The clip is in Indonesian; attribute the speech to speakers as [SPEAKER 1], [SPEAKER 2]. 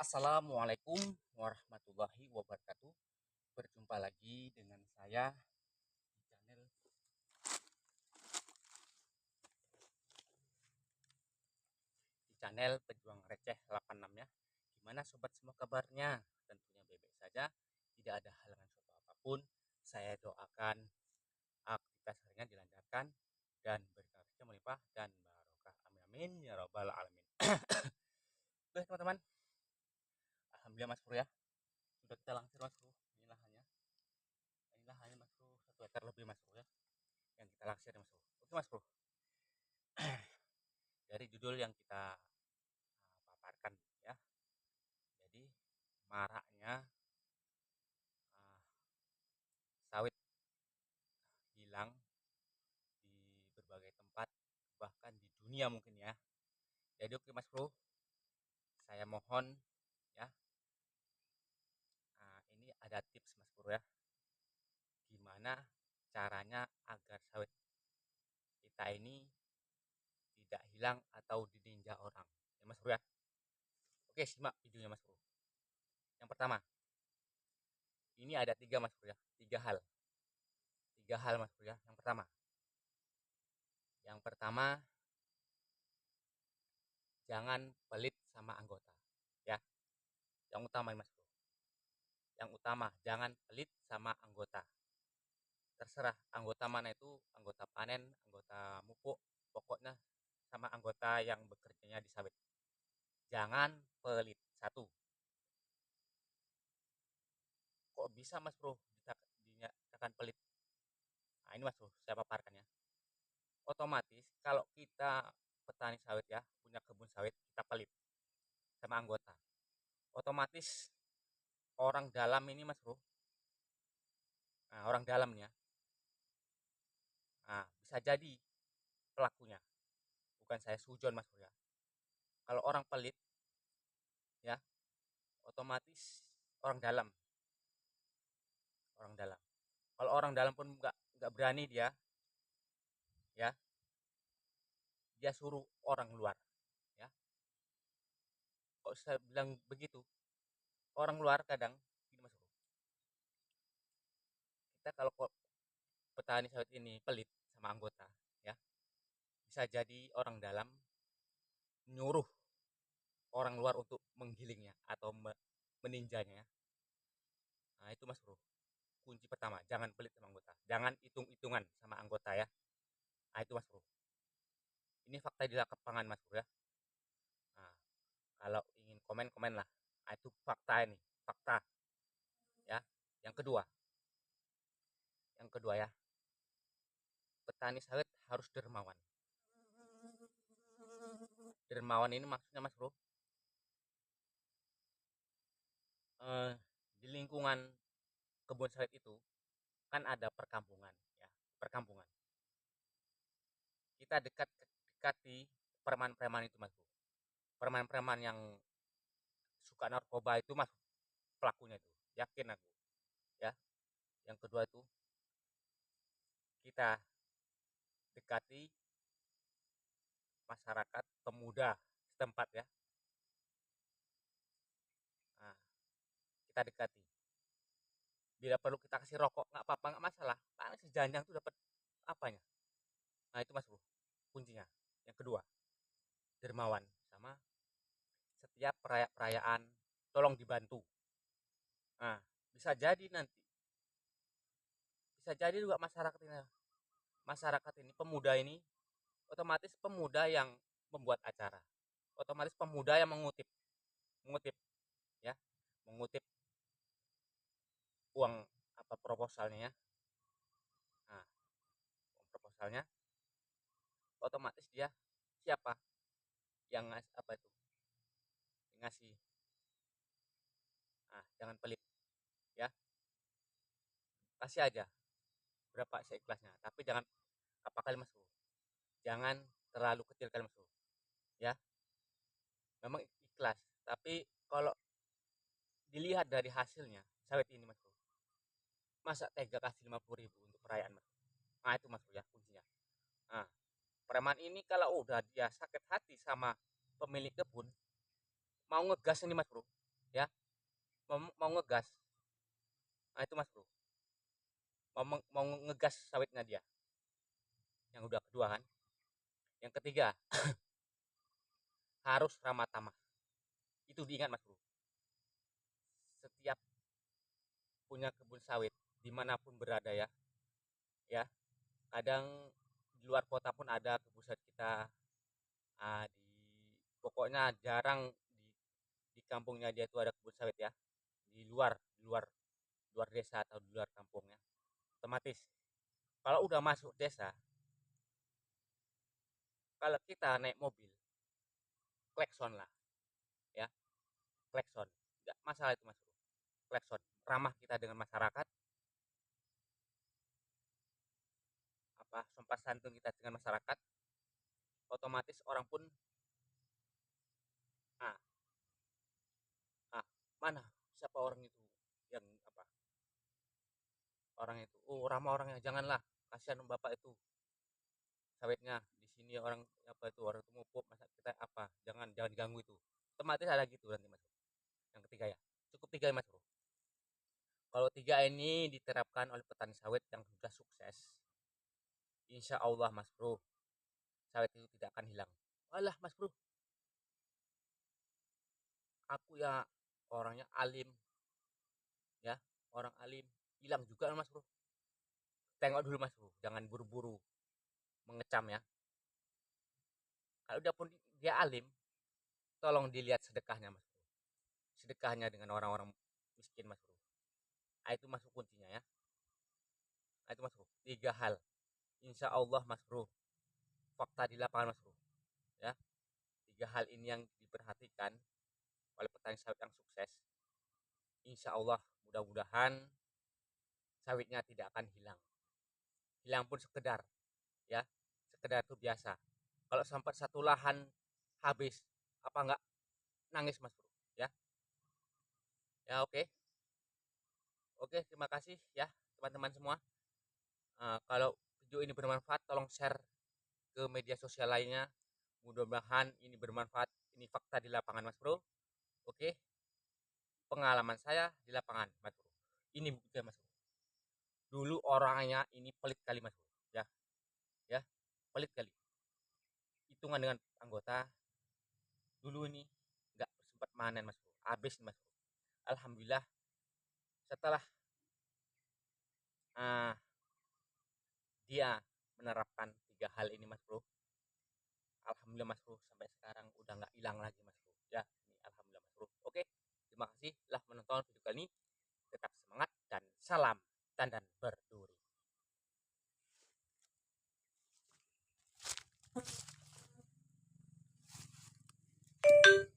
[SPEAKER 1] Assalamualaikum warahmatullahi wabarakatuh. Berjumpa lagi dengan saya di channel Pejuang Receh 86 ya. Gimana sobat semua kabarnya? Tentunya baik-baik saja, tidak ada halangan suatu apapun. Saya doakan aktivitas harinya dilancarkan dan berkah rezeki melimpah dan barokah. Amin amin ya robbal alamin. Oke teman-teman, alhamdulillah Mas Bro ya. Sudah kita langsir Mas Bro. Inilah hanya Mas Bro 1 hektar lebih Mas Bro ya. Yang kita langsir Mas Bro. Oke Mas Bro. Dari judul yang kita paparkan ya. Jadi maraknya sawit hilang di berbagai tempat, bahkan di dunia mungkin ya. Jadi oke Mas Bro, saya mohon ya, ini ada tips Mas Bro ya, gimana caranya agar sawit kita ini tidak hilang atau dininja orang ya Mas Bro ya. Oke, simak videonya Mas Bro. Yang pertama, ini ada 3 Mas Bro ya, 3 hal Mas Bro ya. Yang pertama, jangan pelit sama anggota ya. Yang utama Mas Bro, yang utama jangan pelit sama anggota. Terserah anggota mana itu, anggota panen, anggota mupuk, pokoknya sama anggota yang bekerjanya di sawit. Jangan pelit. Satu, kok bisa Mas Bro dinyatakan pelit? Nah ini Mas Bro, saya paparkan ya. Otomatis kalau kita petani sawit ya, punya kebun sawit, kita pelit sama anggota. Otomatis orang dalam ini Mas Bro, nah, orang dalamnya, nah, bisa jadi pelakunya. Bukan saya sujon Mas Bro ya. Kalau orang pelit ya, otomatis orang dalam. Kalau orang dalam pun nggak berani dia ya, dia suruh orang luar ya. Kok saya bilang begitu, orang luar kadang gini Mas Bro, kita kalau petani sawit ini pelit sama anggota ya, bisa jadi orang dalam nyuruh orang luar untuk menggilingnya atau meninjanya. Nah itu Mas Bro, kunci pertama, jangan pelit sama anggota, jangan hitung-hitungan sama anggota ya. Nah itu Mas Bro, ini fakta di lapangan Mas Bro ya. Nah, kalau ingin komen lah. Nah, itu fakta ini, fakta ya. Yang kedua ya, petani sawit harus dermawan. Dermawan ini maksudnya Mas Bro, di lingkungan kebun sawit itu kan ada perkampungan ya, perkampungan. Kita dekati preman-preman itu Mas Bro. Preman-preman yang suka narkoba itu Mas, pelakunya itu. Yakin aku ya. Yang kedua itu, kita dekati masyarakat pemuda setempat ya. Nah, kita dekati. Bila perlu kita kasih rokok, nggak apa-apa, nggak masalah. Paling sejanjang tuh dapat apanya. Nah itu Mas Bro, kuncinya. Yang kedua, dermawan. Sama setiap perayaan tolong dibantu. Nah, bisa jadi nanti, bisa jadi juga masyarakat ini pemuda ini, otomatis pemuda yang membuat acara, otomatis pemuda yang mengutip ya, mengutip uang apa proposalnya ya. Nah, uang proposalnya otomatis dia siapa yang apa itu ngasih. Nah, jangan pelit ya, kasih aja berapa seikhlasnya, tapi jangan apa kali Mas Bro, jangan terlalu kecil kali Mas Bro ya. Memang ikhlas, tapi kalau dilihat dari hasilnya sawit ini Mas Bro, masa tega kasih 50.000 untuk perayaan Mas? Nah itu Mas Bro ya kuncinya. Nah, preman ini kalau udah dia sakit hati sama pemilik kebun, mau ngegas ini Mas Bro, ya, mau ngegas. Nah itu Mas Bro, mau ngegas sawitnya dia. Yang udah kedua kan. Yang ketiga, harus ramah tamah. Itu diingat Mas Bro. Setiap punya kebun sawit dimanapun berada ya, ya kadang di luar kota pun ada kebun sawit kita. Di pokoknya jarang di kampungnya dia itu ada kebun sawit ya, di luar desa atau di luar kampungnya. Otomatis kalau udah masuk desa, kalau kita naik mobil, klekson lah ya, klekson, nggak masalah itu Mas Bro. Klekson, ramah kita dengan masyarakat, apa sopan santun kita dengan masyarakat, otomatis orang pun ah ah mana siapa orang itu yang apa, orang itu oh ramah orangnya, janganlah, kasihan bapak itu sawitnya di sini orang apa itu orang itu mupuk masa kita apa, jangan diganggu itu. Otomatis ada gitu nanti Mas Bro. Yang ketiga ya, cukup tiga ya Mas Bro. Kalau tiga ini diterapkan oleh petani sawit yang sudah sukses, insya Allah Mas Bro, sawit itu tidak akan hilang. Walah Mas Bro, aku ya orangnya alim ya, orang alim, hilang juga Mas Bro. Tengok dulu Mas Bro, jangan buru-buru mengecam ya. Kalau udah pun dia alim, tolong dilihat sedekahnya Mas Bro. Sedekahnya dengan orang-orang miskin Mas Bro. Nah, itu masuk kuncinya ya. Nah, itu Mas Bro. Tiga hal. Insya Allah Mas Bro. Fakta di lapangan Mas Bro. Ya. Tiga hal ini yang diperhatikan oleh petani sawit yang sukses. Insya Allah mudah-mudahan sawitnya tidak akan hilang. Hilang pun sekedar ya. Sekedar itu biasa. Kalau sampai satu lahan habis, apa enggak nangis Mas Bro. Ya. Ya oke. Oke, terima kasih ya teman-teman semua. Kalau video ini bermanfaat, tolong share ke media sosial lainnya. Mudah-mudahan ini bermanfaat. Ini fakta di lapangan, Mas Bro. Oke, pengalaman saya di lapangan, Mas Bro. Ini buktinya, Mas Bro. Dulu orangnya ini pelit kali, Mas Bro. Ya, ya, pelit kali. Hitungan dengan anggota. Dulu ini nggak sempat manen, Mas Bro. Habis, Mas Bro. Alhamdulillah, setelah uh, dia menerapkan tiga hal ini, Mas Bro. Alhamdulillah Mas Bro, sampai sekarang udah nggak hilang lagi Mas Bro. Ya, ini alhamdulillah Mas Bro. Oke, terima kasih telah menonton video kali ini. Tetap semangat dan salam tandan berduri.